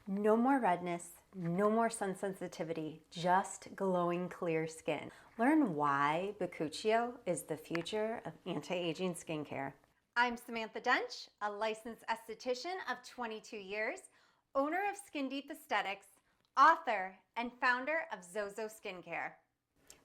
No more redness, no more sun sensitivity, just glowing clear skin. Learn why Bakuchiol is the future of anti-aging skincare. I'm Samantha Dench, a licensed esthetician of 22 years, owner of Skin Deep Aesthetics, author, and founder of Zozo Skincare.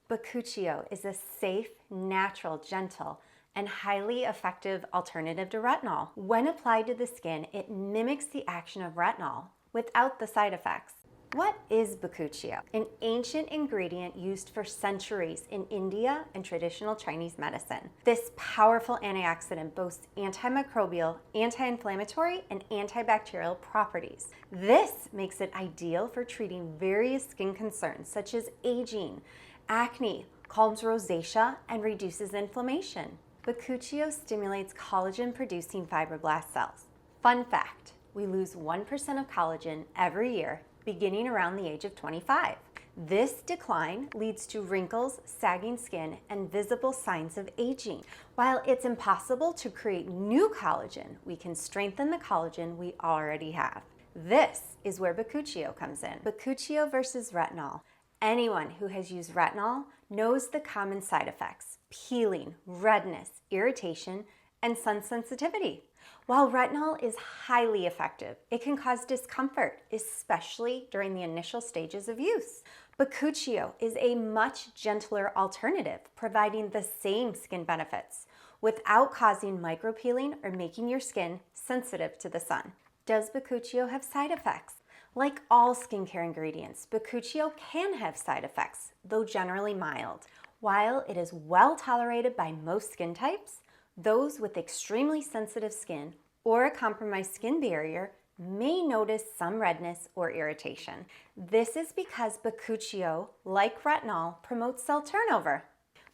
Bakuchiol is a safe, natural, gentle, and highly effective alternative to retinol. When applied to the skin, it mimics the action of retinol without the side effects. What is Bakuchiol? An ancient ingredient used for centuries in India and traditional Chinese medicine. This powerful antioxidant boasts antimicrobial, anti-inflammatory, and antibacterial properties. This makes it ideal for treating various skin concerns such as aging, acne, calms rosacea, and reduces inflammation. Bakuchiol stimulates collagen-producing fibroblast cells. Fun fact, we lose 1% of collagen every year, beginning around the age of 25. This decline leads to wrinkles, sagging skin, and visible signs of aging. While it's impossible to create new collagen, we can strengthen the collagen we already have. This is where Bakuchiol comes in. Bakuchiol versus retinol. Anyone who has used retinol knows the common side effects: peeling, redness, irritation, and sun sensitivity. While retinol is highly effective, it can cause discomfort, especially during the initial stages of use. Bakuchiol is a much gentler alternative, providing the same skin benefits without causing micropeeling or making your skin sensitive to the sun. Does Bakuchiol have side effects? Like all skincare ingredients, Bakuchiol can have side effects, though generally mild. While it is well tolerated by most skin types, those with extremely sensitive skin or a compromised skin barrier may notice some redness or irritation. This is because Bakuchiol, like retinol, promotes cell turnover.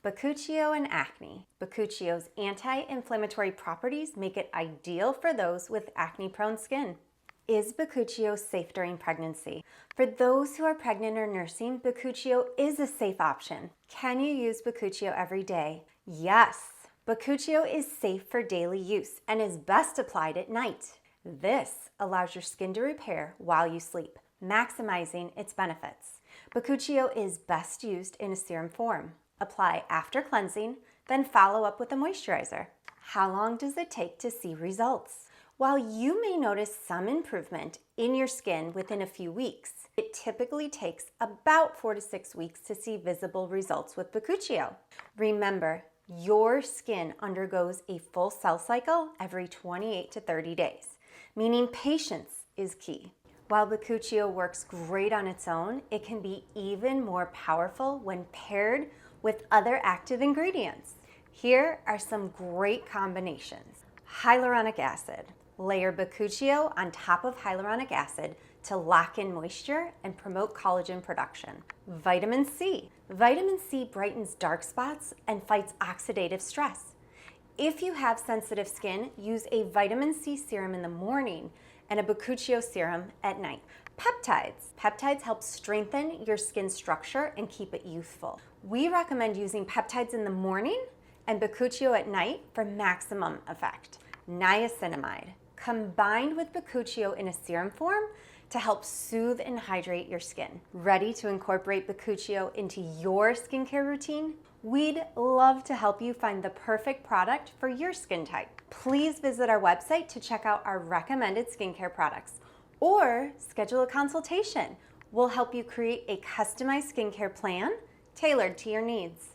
Bakuchiol and acne. Bakuchiol's anti-inflammatory properties make it ideal for those with acne-prone skin. Is Bakuchiol safe during pregnancy? For those who are pregnant or nursing, Bakuchiol is a safe option. Can you use Bakuchiol every day? Yes. Bakuchiol is safe for daily use and is best applied at night. This allows your skin to repair while you sleep, maximizing its benefits. Bakuchiol is best used in a serum form. Apply after cleansing, then follow up with a moisturizer. How long does it take to see results? While you may notice some improvement in your skin within a few weeks, it typically takes about 4 to 6 weeks to see visible results with Bakuchiol. Remember, your skin undergoes a full cell cycle every 28 to 30 days, meaning patience is key. While Bakuchiol works great on its own, it can be even more powerful when paired with other active ingredients. Here are some great combinations. Hyaluronic acid. Layer Bakuchiol on top of hyaluronic acid to lock in moisture and promote collagen production. Vitamin C. Vitamin C brightens dark spots and fights oxidative stress. If you have sensitive skin, use a vitamin C serum in the morning and a Bakuchiol serum at night. Peptides. Peptides help strengthen your skin structure and keep it youthful. We recommend using peptides in the morning and Bakuchiol at night for maximum effect. Niacinamide. Combined with Bakuchiol in a serum form to help soothe and hydrate your skin. Ready to incorporate Bakuchiol into your skincare routine? We'd love to help you find the perfect product for your skin type. Please visit our website to check out our recommended skincare products or schedule a consultation. We'll help you create a customized skincare plan tailored to your needs.